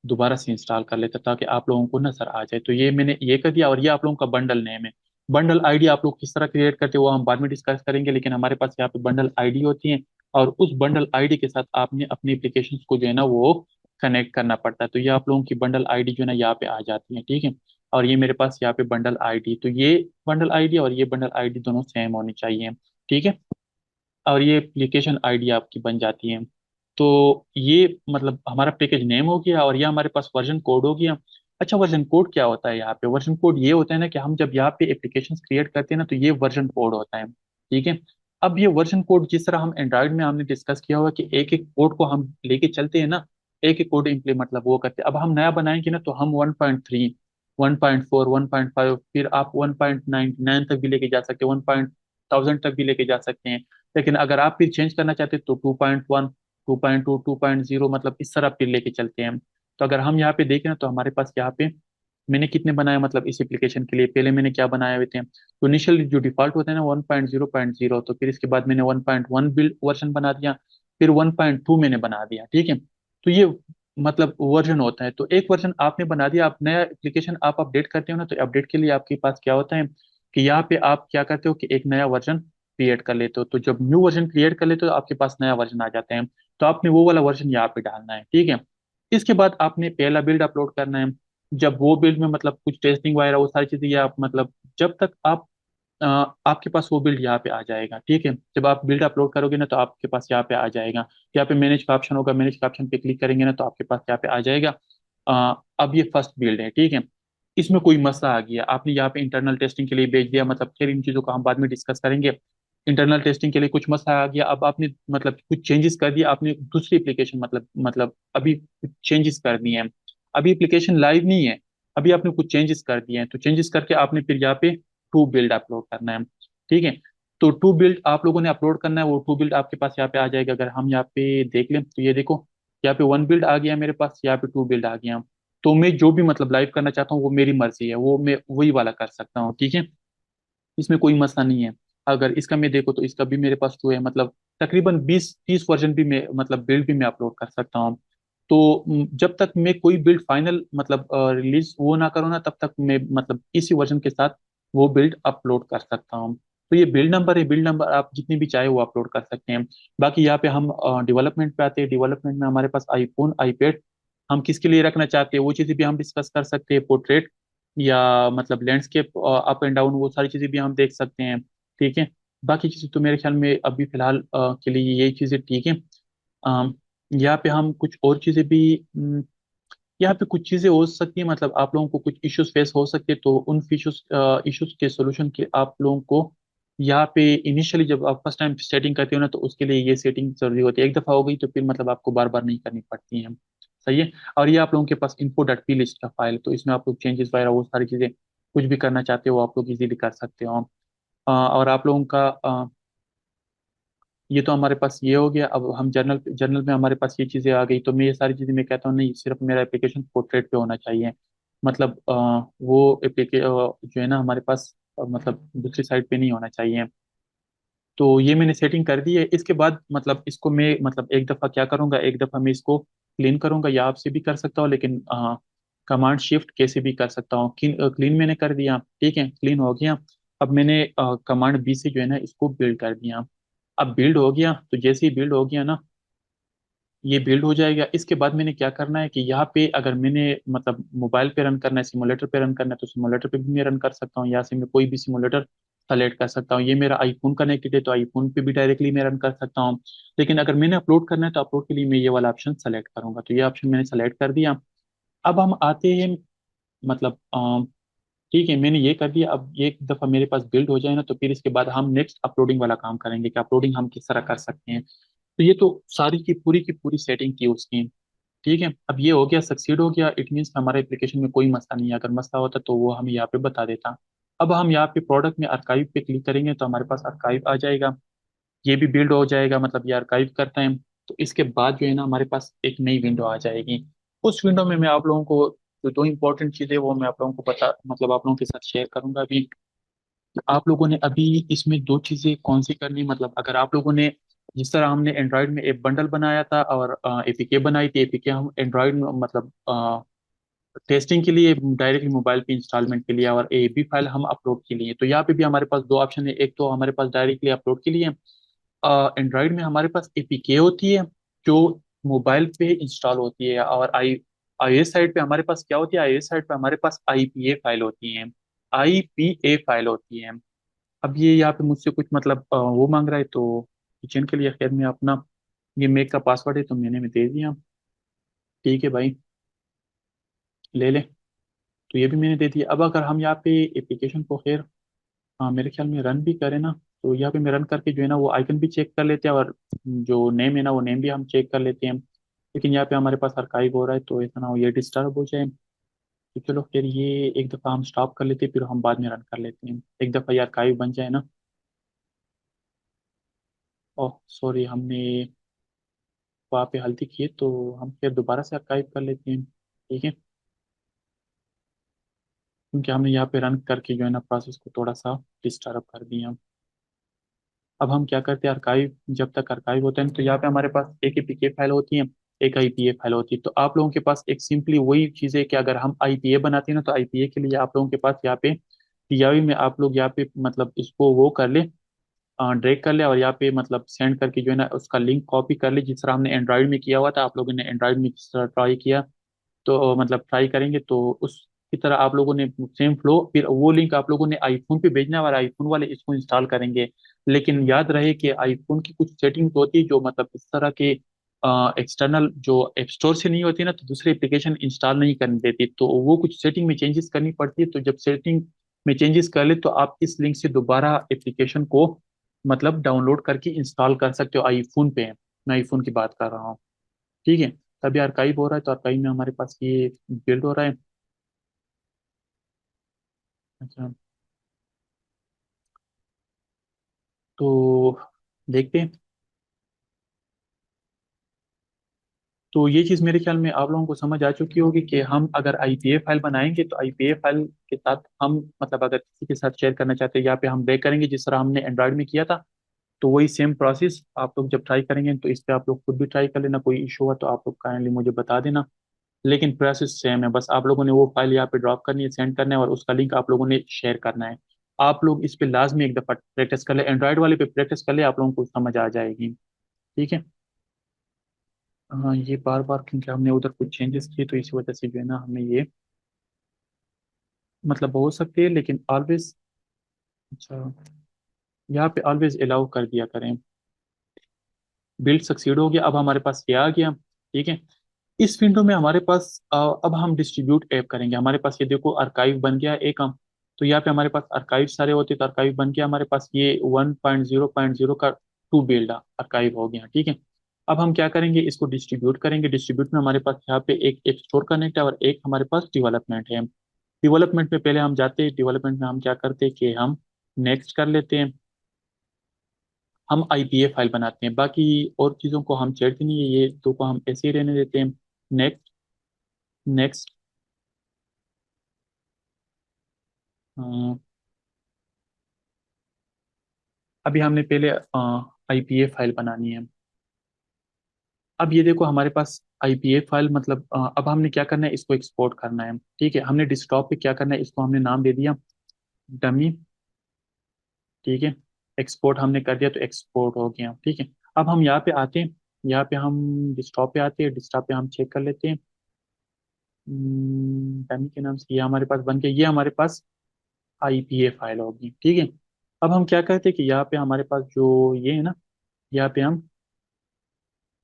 दोबारा से इंस्टॉल कर लेता, ताकि आप लोगों को नजर आ जाए। तो ये मैंने ये कर दिया, और ये आप लोगों का बंडल नेम है। बंडल आईडी आप लोग किस तरह क्रिएट करते हैं वो हम बाद में डिस्कस करेंगे, लेकिन हमारे पास यहाँ पे बंडल आईडी होती है। और उस बंडल आईडी के साथ आपने अपनी एप्लीकेशन को जो है ना, वो कनेक्ट करना पड़ता है। तो ये आप लोगों की बंडल आईडी जो है ना, यहाँ पे आ जाती है। ठीक है, और ये मेरे पास यहाँ पे बंडल आईडी, तो ये बंडल आईडी और ये बंडल आईडी दोनों सेम होनी चाहिए। ठीक है, और ये एप्लीकेशन आईडी आपकी बन जाती है। तो ये मतलब हमारा पैकेज नेम हो गया, और ये हमारे पास वर्जन कोड हो गया। अच्छा, वर्जन कोड क्या होता है? यहाँ पे वर्जन कोड ये होता है ना, कि हम जब यहाँ पे एप्लीकेशन क्रिएट करते हैं ना, तो ये वर्जन कोड होता है। ठीक है, अब ये वर्जन कोड जिस तरह हम एंड्रॉइड में हमने डिस्कस किया हुआ कि एक एक कोड को हम लेके चलते हैं ना, एक एक कोड इम्प्ली मतलब वो करते हैं। अब हम नया बनाएंगे ना, तो हम 1.3, 1.4, 1.5, फिर आप 1.99 तक भी लेके जा सकते हैं, 1,000 तक भी लेके जा सकते हैं। लेकिन अगर आप फिर चेंज करना चाहते हैं, तो 2.1, 2.2, 2.0, मतलब इस तरह फिर लेके चलते हैं हम। तो अगर हम यहाँ पे देखें ना, तो हमारे पास यहाँ पे मैंने कितने बनाए, मतलब इस एप्लीकेशन के लिए पहले मैंने क्या बनाए हुए थे। तो इनिशियल जो डिफॉल्ट होता है ना, 1.0.0, तो फिर इसके बाद मैंने 1.1 बिल्ड वर्जन बना दिया। फिर 1.2 मैंने बना दिया। ठीक है, तो ये मतलब वर्जन होता है। तो एक वर्जन आपने बना दिया, आप नया एप्लीकेशन आप अपडेट करते हो ना, तो अपडेट के लिए आपके पास क्या होता है कि यहाँ पे आप क्या करते हो कि एक नया वर्जन क्रिएट कर लेते हो। तो जब न्यू वर्जन क्रिएट कर लेते हो, तो आपके पास नया वर्जन आ जाता है। तो आपने वो वाला वर्जन यहाँ पे डालना है। ठीक है, इसके बाद आपने पहला बिल्ड अपलोड करना है। जब वो बिल्ड में मतलब कुछ टेस्टिंग वगैरह वो सारी चीजें, या आप मतलब जब तक आप आपके पास वो बिल्ड यहाँ पे आ जाएगा। ठीक है, जब आप बिल्ड अपलोड करोगे ना, तो आपके पास यहाँ पे आ जाएगा। यहाँ पे मैनेज का ऑप्शन होगा, मैनेज का ऑप्शन पे क्लिक करेंगे ना, तो आपके पास यहाँ पे आ जाएगा। अब ये फर्स्ट बिल्ड है। ठीक है, इसमें कोई मसला आ गया, आपने यहाँ पे इंटरनल टेस्टिंग के लिए भेज दिया, मतलब फिर इन चीज़ों को हम बाद में डिस्कस करेंगे। इंटरनल टेस्टिंग के लिए कुछ मसला आ गया, अब आपने मतलब कुछ चेंजेस कर दिया, आपने दूसरी एप्लीकेशन मतलब अभी चेंजेस कर दिए हैं। अभी एप्लीकेशन लाइव नहीं है, अभी आपने कुछ चेंजेस कर दिए हैं। तो चेंजेस करके आपने फिर यहाँ पे टू बिल्ड अपलोड करना है। ठीक है, तो टू बिल्ड आप लोगों ने अपलोड करना है, वो टू बिल्ड आपके पास यहाँ पे आ जाएगा। अगर हम यहाँ पे देख लें, तो ये देखो, यहाँ पे वन बिल्ड आ गया मेरे पास, यहाँ पे टू बिल्ड आ गया। तो मैं जो भी मतलब लाइव करना चाहता हूँ, वो मेरी मर्जी है, वो मैं वही वाला कर सकता हूँ। ठीक है, इसमें कोई मसला नहीं है। अगर इसका मैं देखो, तो इसका भी मेरे पास जो है मतलब तकरीबन 20-30 वर्जन भी मैं मतलब बिल्ड भी मैं अपलोड कर सकता हूँ। तो जब तक मैं कोई बिल्ड फाइनल मतलब रिलीज वो ना करूँ ना, तब तक मैं मतलब इसी वर्जन के साथ वो बिल्ड अपलोड कर सकता हूँ। तो ये बिल्ड नंबर है, बिल्ड नंबर आप जितनी भी चाहे वो अपलोड कर सकते हैं। बाकी यहाँ पे हम डेवलपमेंट पे आते हैं। डेवलपमेंट में हमारे पास आईफोन, आईपैड, हम किसके लिए रखना चाहते हैं वो चीज़ें भी हम डिस्कस कर सकते हैं। पोर्ट्रेट या मतलब लैंडस्केप अप एंड डाउन, वो सारी चीज़ें भी हम देख सकते हैं। ठीक है, बाकी चीज़ें तो मेरे ख्याल में अभी फिलहाल के लिए यही चीज़ें ठीक है। अम, यहाँ पे हम कुछ और चीज़ें भी, यहाँ पे कुछ चीज़ें हो सकती है, मतलब आप लोगों को कुछ इश्यूज फेस हो सकते हैं, तो उन इश्यूज इश्यूज के सोल्यूशन के आप लोगों को यहाँ पे इनिशियली जब आप फर्स्ट टाइम सेटिंग करते हो ना, तो उसके लिए ये सेटिंग जरूरी होती है। एक दफ़ा हो गई तो फिर मतलब आपको बार बार नहीं करनी पड़ती है। सही है, और ये आप लोगों के पास info डॉट पी लिस्ट का फाइल है, तो इसमें आप लोग चेंजेस वगैरह वो सारी चीज़ें कुछ भी करना चाहते हो, आप लोग इजीली कर सकते हो। और आप लोगों का ये तो हमारे पास ये हो गया। अब हम जर्नल जर्नल में हमारे पास ये चीज़ें आ गई, तो मैं ये सारी चीज़ें मैं कहता हूँ नहीं, सिर्फ मेरा एप्लीकेशन पोर्ट्रेट पे होना चाहिए। मतलब वो एप्लीके जो है ना हमारे पास मतलब दूसरी साइड पे नहीं होना चाहिए। तो ये मैंने सेटिंग कर दी है। इसके बाद मतलब इसको मैं मतलब एक दफ़ा क्या करूँगा, एक दफ़ा मैं इसको क्लीन करूँगा, या आपसे भी कर सकता हूँ, लेकिन कमांड शिफ्ट कैसे भी कर सकता हूँ। क्लीन मैंने कर दिया, ठीक है, क्लीन हो गया। अब मैंने कमांड बी से जो है ना इसको बिल्ड कर दिया। अब बिल्ड हो गया, तो जैसे ही बिल्ड हो गया ना, ये बिल्ड हो जाएगा। इसके बाद मैंने क्या करना है कि यहाँ पे अगर मैंने मतलब मोबाइल पे रन करना है, सिमुलेटर पे रन करना है, तो सिमुलेटर पे भी मैं रन कर सकता हूँ, या से मैं कोई भी सिमुलेटर सेलेक्ट कर सकता हूँ। ये मेरा आईफोन कनेक्टेड है तो आईफोन पे भी डायरेक्टली मैं रन कर सकता हूँ। लेकिन अगर मैंने अपलोड करना है तो अपलोड के लिए मैं ये वाला ऑप्शन सेलेक्ट करूंगा। तो ये ऑप्शन मैंने सेलेक्ट कर दिया। अब हम आते हैं मतलब ठीक है, मैंने ये कर दिया। अब ये एक दफ़ा मेरे पास बिल्ड हो जाए ना, तो फिर इसके बाद हम नेक्स्ट अपलोडिंग वाला काम करेंगे कि अपलोडिंग हम किस तरह कर सकते हैं। तो ये तो सारी की पूरी सेटिंग थी उसकी। ठीक है, अब ये हो गया, सक्सीड हो गया, इट मीन्स हमारे एप्लीकेशन में कोई मसला नहीं है। अगर मसला होता तो वो हमें यहाँ पे बता देता। अब हम यहाँ पे प्रोडक्ट में आर्काइव पे क्लिक करेंगे तो हमारे पास आर्काइव आ जाएगा। ये भी बिल्ड हो जाएगा, मतलब ये आर्काइव करता है। तो इसके बाद जो है ना हमारे पास एक नई विंडो आ जाएगी। उस विंडो में मैं आप लोगों को जो दो इंपॉर्टेंट चीज़ें वो मैं आप लोगों को बता मतलब आप लोगों के साथ शेयर करूंगा अभी। आप लोगों ने अभी इसमें दो चीज़ें कौन सी करनी, मतलब अगर आप लोगों ने जिस तरह हमने एंड्रॉयड में एक बंडल बनाया था और एपीके बनाई थी, एपीके हम एंड्रॉयड में मतलब टेस्टिंग के लिए डायरेक्टली मोबाइल पे इंस्टॉलमेंट के लिए, और ए बी फाइल हम अपलोड के लिए। तो यहाँ पे भी हमारे पास दो ऑप्शन है। एक तो हमारे पास डायरेक्टली अपलोड के लिए एंड्रॉयड में हमारे पास एपीके होती है जो मोबाइल पे इंस्टॉल होती है, और आईओएस साइड पे हमारे पास क्या होती है, आईओएस साइड पे हमारे पास आईपीए फाइल होती है। आईपीए फाइल होती है। अब ये यहाँ पे मुझसे कुछ मतलब वो मांग रहा है, तो किचन के लिए खैर मैं अपना ये मेक का पासवर्ड है तो मैंने में दे दिया। ठीक है भाई, ले ले। तो ये भी मैंने दे दिया। अब अगर हम यहाँ पे एप्लीकेशन को खैर हाँ मेरे ख्याल में रन भी करें ना, तो यहाँ पे मैं रन करके जो है ना वो आइकन भी चेक कर लेते हैं, और जो नेम है ना वो नेम भी हम चेक कर लेते हैं। लेकिन यहाँ पे हमारे पास आर्काइव हो रहा है तो ऐसा ना हो ये डिस्टर्ब हो जाए। तो चलो फिर ये एक दफ़ा हम स्टॉप कर लेते हैं, फिर हम बाद में रन कर लेते हैं। एक दफ़ा ये आर्काइव बन जाए ना। ओह सॉरी, हमने वहाँ पे गलती की है, तो हम फिर दोबारा से आर्काइव कर लेते हैं। ठीक है, क्योंकि हमने यहाँ पे रन करके जो है ना प्रोसेस को थोड़ा सा डिस्टर्ब कर दिया। अब हम क्या करते हैं, आर्काइव जब तक आर्काइव होता है तो यहाँ पे हमारे पास एक एपीके फाइल होती है, एक आईपीए फाइल होती है। तो आप लोगों के पास एक सिंपली वही चीज़ है कि अगर हम आईपीए बनाते हैं ना, तो आईपीए के लिए आप लोगों के पास यहाँ पे टीआई में आप लोग यहाँ पे मतलब इसको वो कर ले, ड्रैग कर ले, और यहाँ पे मतलब सेंड करके जो है ना उसका लिंक कॉपी कर ले, जिस तरह हमने एंड्रॉइड में किया हुआ था। आप लोगों ने एंड्रॉइड में जिस तरह ट्राई किया, तो मतलब ट्राई करेंगे तो उसकी तरह आप लोगों ने सेम फ्लो, फिर वो लिंक आप लोगों ने आईफोन पे भेजना है और आईफोन वाले इसको इंस्टॉल करेंगे। लेकिन याद रहे कि आईफोन की कुछ सेटिंग्स होती है जो मतलब इस तरह के एक्सटर्नल जो ऐप स्टोर से नहीं होती ना, तो दूसरी एप्लीकेशन इंस्टॉल नहीं करने देती। तो वो कुछ सेटिंग में चेंजेस करनी पड़ती है। तो जब सेटिंग में चेंजेस कर ले तो आप इस लिंक से दोबारा एप्लीकेशन को मतलब डाउनलोड करके इंस्टॉल कर सकते हो आईफोन पे। मैं आईफोन की बात कर रहा हूँ। ठीक है, तभी आर्काइव हो रहा है, तो आर्काइव में हमारे पास ये बिल्ड हो रहा है। अच्छा, तो देखते हैं। तो ये चीज़ मेरे ख्याल में आप लोगों को समझ आ चुकी होगी कि हम अगर आईपीए फाइल बनाएंगे तो आईपीए फाइल के साथ हम मतलब अगर किसी के साथ शेयर करना चाहते हैं, यहाँ पे हम ब्रेक करेंगे जिस तरह हमने एंड्रॉइड में किया था। तो वही सेम प्रोसेस आप लोग जब ट्राई करेंगे तो इस पे आप लोग खुद भी ट्राई कर लेना। कोई इशू हुआ तो आप लोग काइंडली मुझे बता देना। लेकिन प्रोसेस सेम है, बस आप लोगों ने वो फाइल यहाँ पे ड्रॉप करनी है, सेंड करना है, और उसका लिंक आप लोगों ने शेयर करना है। आप लोग इस पे लाजमी एक दफ़ा प्रैक्टिस कर ले, एंड्रॉइड वाले पे प्रैक्टिस कर ले, आप लोगों को समझ आ जाएगी। ठीक है। हाँ ये बार बार क्योंकि हमने उधर कुछ चेंजेस किए तो इसी वजह से जो है ना हमें ये मतलब हो सकती है, लेकिन ऑलवेज अच्छा यहाँ पे ऑलवेज अलाउ कर दिया करें। बिल्ड सक्सीड हो गया, अब हमारे पास ये आ गया। ठीक है, इस विंडो में हमारे पास अब हम डिस्ट्रीब्यूट ऐप करेंगे। हमारे पास ये देखो आर्काइव बन गया एक हम। तो यहाँ पे हमारे पास आर्काइव सारे होते तो आर्काइव बन गया हमारे पास, ये 1.0.0 का टू बिल्ड आर्काइव हो गया। ठीक है, अब हम क्या करेंगे, इसको डिस्ट्रीब्यूट करेंगे। डिस्ट्रीब्यूट में हमारे पास यहाँ पे एक एक स्टोर कनेक्ट है और एक हमारे पास डेवलपमेंट है। डेवलपमेंट में पहले हम जाते हैं, डेवलपमेंट में हम क्या करते हैं कि हम नेक्स्ट कर लेते हैं। हम आईपीए फाइल बनाते हैं, बाकी और चीज़ों को हम छेड़ते नहीं है, ये दो को हम ऐसे ही रहने देते हैं। नेक्स्ट, नेक्स्ट, अभी हमने पहले आईपीए फाइल बनानी है। अब ये देखो हमारे पास आईपीए फाइल मतलब अब हमने क्या करना है, इसको एक्सपोर्ट करना है। ठीक है, हमने डेस्कटॉप पे क्या करना है, इसको हमने नाम दे दिया डमी। ठीक है, एक्सपोर्ट हमने कर दिया तो एक्सपोर्ट हो गया। ठीक है, अब हम यहाँ पे आते हैं, यहाँ पे हम डेस्कटॉप पे आते हैं, डेस्कटॉप पे हम चेक कर लेते हैं। डमी के नाम से ये हमारे पास बन गया, ये हमारे पास आईपीए फाइल होगी। ठीक है, अब हम क्या करते हैं कि यहाँ पे हमारे पास जो ये है ना, यहाँ पे हम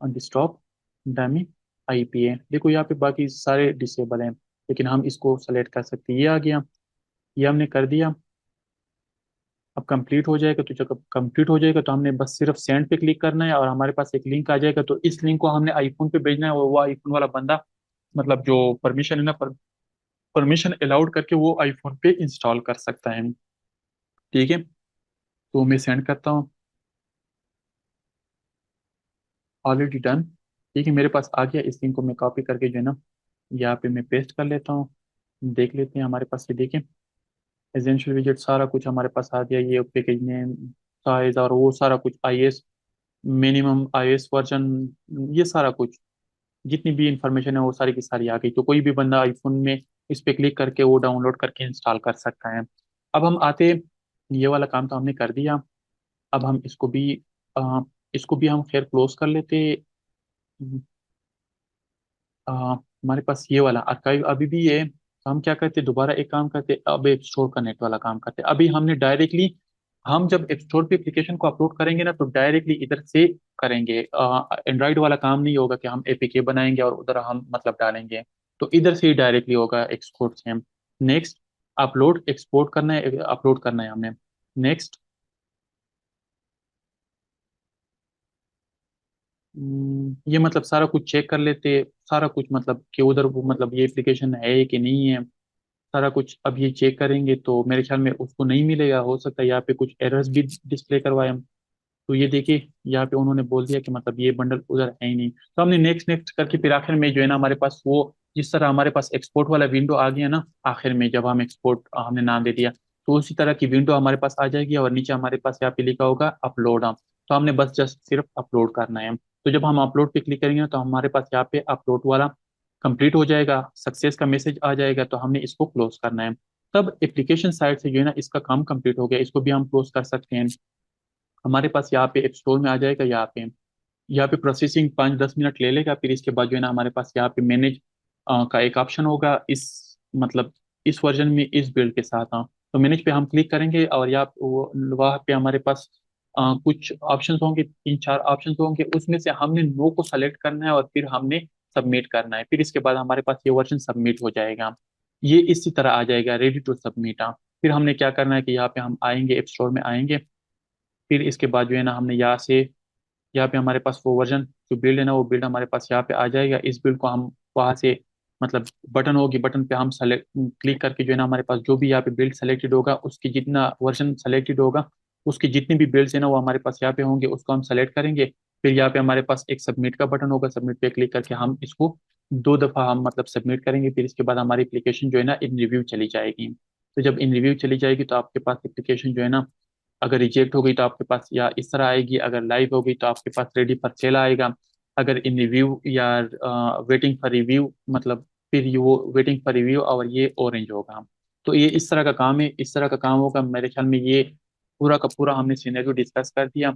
डेस्कटॉप डमी आईपीए, देखो यहाँ पे बाकी सारे डिसेबल हैं, लेकिन हम इसको सेलेक्ट कर सकते हैं। ये आ गया, ये हमने कर दिया। अब कंप्लीट हो जाएगा, तो जब कंप्लीट हो जाएगा तो हमने बस सिर्फ सेंड पे क्लिक करना है और हमारे पास एक लिंक आ जाएगा। तो इस लिंक को हमने आईफोन पे भेजना है और वो आईफोन वाला बंदा मतलब जो परमिशन है ना, परमिशन अलाउड करके वो आईफोन पे इंस्टॉल कर सकता है। ठीक है, तो मैं सेंड करता हूँ। Already done. ठीक है, मेरे पास आ गया। इस लिंक को मैं कॉपी करके जो है ना यहाँ पे मैं पेस्ट कर लेता हूँ। देख लेते हैं हमारे पास, ये देखें एसेंशियल विजेट सारा कुछ हमारे पास आ गया। ये पैकेज नेम, साइज और वो सारा कुछ, आईएस मिनिमम, आईएस वर्जन, ये सारा कुछ जितनी भी इंफॉर्मेशन है वो सारी की सारी आ गई। तो कोई भी बंदा आईफोन में इस पे क्लिक करके वो डाउनलोड करके इंस्टॉल कर सकता है। अब हम आते, ये वाला काम तो हमने कर दिया। अब हम इसको भी हम खैर क्लोज कर लेते। हमारे पास ये वाला आर्काइव अभी भी है, तो हम क्या करते, दोबारा एक काम करते, अब एप स्टोर कनेक्ट वाला काम करते। अभी हमने डायरेक्टली, हम जब एप स्टोर पे एप्लीकेशन को अपलोड करेंगे ना तो डायरेक्टली इधर से करेंगे। एंड्रॉइड वाला काम नहीं होगा कि हम एपीके बनाएंगे और उधर हम मतलब डालेंगे। तो इधर से ही डायरेक्टली होगा एक्सपोर्ट से हम। नेक्स्ट, अपलोड एक्सपोर्ट करना है, अपलोड करना है हमने। नेक्स्ट, ये मतलब सारा कुछ चेक कर लेते, सारा कुछ मतलब कि उधर वो मतलब ये एप्लीकेशन है कि नहीं है, सारा कुछ अब ये चेक करेंगे। तो मेरे ख्याल में उसको नहीं मिलेगा, हो सकता है यहाँ पे कुछ एरर्स भी डिस्प्ले करवाए हम। तो ये देखिए यहाँ पे उन्होंने बोल दिया कि मतलब ये बंडल उधर है ही नहीं। तो हमने नेक्स्ट नेक्स्ट करके फिर आखिर में जो है ना हमारे पास वो जिस तरह हमारे पास एक्सपोर्ट वाला विंडो आ गया ना, आखिर में जब हम एक्सपोर्ट हमने नाम दे दिया तो उसी तरह की विंडो हमारे पास आ जाएगी और नीचे हमारे पास यहाँ पे लिखा होगा अपलोड। हम तो हमने बस जस्ट सिर्फ अपलोड करना है। तो जब हम अपलोड पे क्लिक करेंगे तो हमारे पास यहाँ पे अपलोड वाला कंप्लीट हो जाएगा, सक्सेस का मैसेज आ जाएगा। तो हमने इसको क्लोज करना है। तब एप्लीकेशन साइड से जो है ना इसका काम कंप्लीट हो गया, इसको भी हम क्लोज कर सकते हैं। हमारे पास यहाँ पे एक स्टोर में आ जाएगा। यहाँ पे प्रोसेसिंग 5-10 मिनट ले लेगा। फिर इसके बाद जो है ना हमारे पास यहाँ पे मैनेज का एक ऑप्शन होगा, इस मतलब इस वर्जन में इस बिल्ड के साथ। हाँ, तो मैनेज पे हम क्लिक करेंगे और वहाँ पे हमारे पास कुछ ऑप्शंस होंगे, 3-4 ऑप्शंस होंगे। उसमें से हमने नो को सेलेक्ट करना है और फिर हमने सबमिट करना है। फिर इसके बाद हमारे पास ये वर्जन सबमिट हो जाएगा। ये इसी तरह आ जाएगा रेडी टू सबमिट। हाँ, फिर हमने क्या करना है कि यहाँ पे हम आएंगे, ऐप स्टोर में आएंगे। फिर इसके बाद जो है ना हमने यहाँ पे हमारे पास वो वर्जन जो बिल्ड है ना, वो बिल्ड हमारे पास यहाँ पे आ जाएगा। इस बिल्ड को हम वहाँ से मतलब बटन होगी, बटन पे हम सेलेक्ट क्लिक करके जो है ना हमारे पास जो भी यहाँ पे बिल्ड सेलेक्टेड होगा, उसकी जितना वर्जन सेलेक्टेड होगा, उसकी जितनी भी बिल्ड्स है ना वो हमारे पास यहाँ पे होंगे, उसको हम सेलेक्ट करेंगे। फिर यहाँ पे हमारे पास एक सबमिट का बटन होगा, सबमिट पे क्लिक करके हम इसको 2 दफ़ा हम मतलब सबमिट करेंगे। फिर इसके बाद हमारी एप्लीकेशन जो है ना इन रिव्यू चली जाएगी। तो जब इन रिव्यू चली जाएगी तो आपके पास एप्लीकेशन जो है ना, अगर रिजेक्ट हो गई तो आपके पास या इस तरह आएगी, अगर लाइव हो गई तो आपके पास रेडी फॉर सेल आएगा। अगर इन रिव्यू या वेटिंग फॉर रिव्यू मतलब फिर ये वो वेटिंग फॉर रिव्यू और ये ऑरेंज होगा। तो ये इस तरह का काम है, इस तरह का काम होगा। मेरे ख्याल में ये पूरा का पूरा हमने सिनेरियो डिस्कस कर दिया।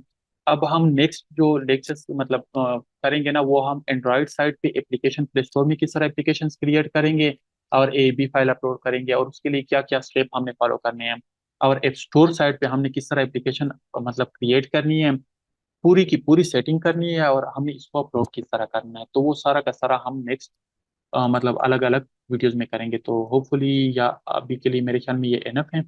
अब हम नेक्स्ट जो लेक्चर्स मतलब करेंगे ना, वो हम एंड्रॉइड साइड पे एप्लीकेशन प्ले स्टोर में किस तरह एप्लीकेशन क्रिएट करेंगे और ए बी फाइल अपलोड करेंगे और उसके लिए क्या क्या स्टेप हमने फॉलो करने हैं, और ऐप स्टोर साइट पे हमने किस तरह एप्लीकेशन मतलब क्रिएट करनी है, पूरी की पूरी सेटिंग करनी है और हमें इसको अपलोड किस तरह करना है। तो वो सारा का सारा हम नेक्स्ट मतलब अलग अलग वीडियोस में करेंगे। तो होपफुली या अभी के लिए मेरे ख्याल में ये एनफ है।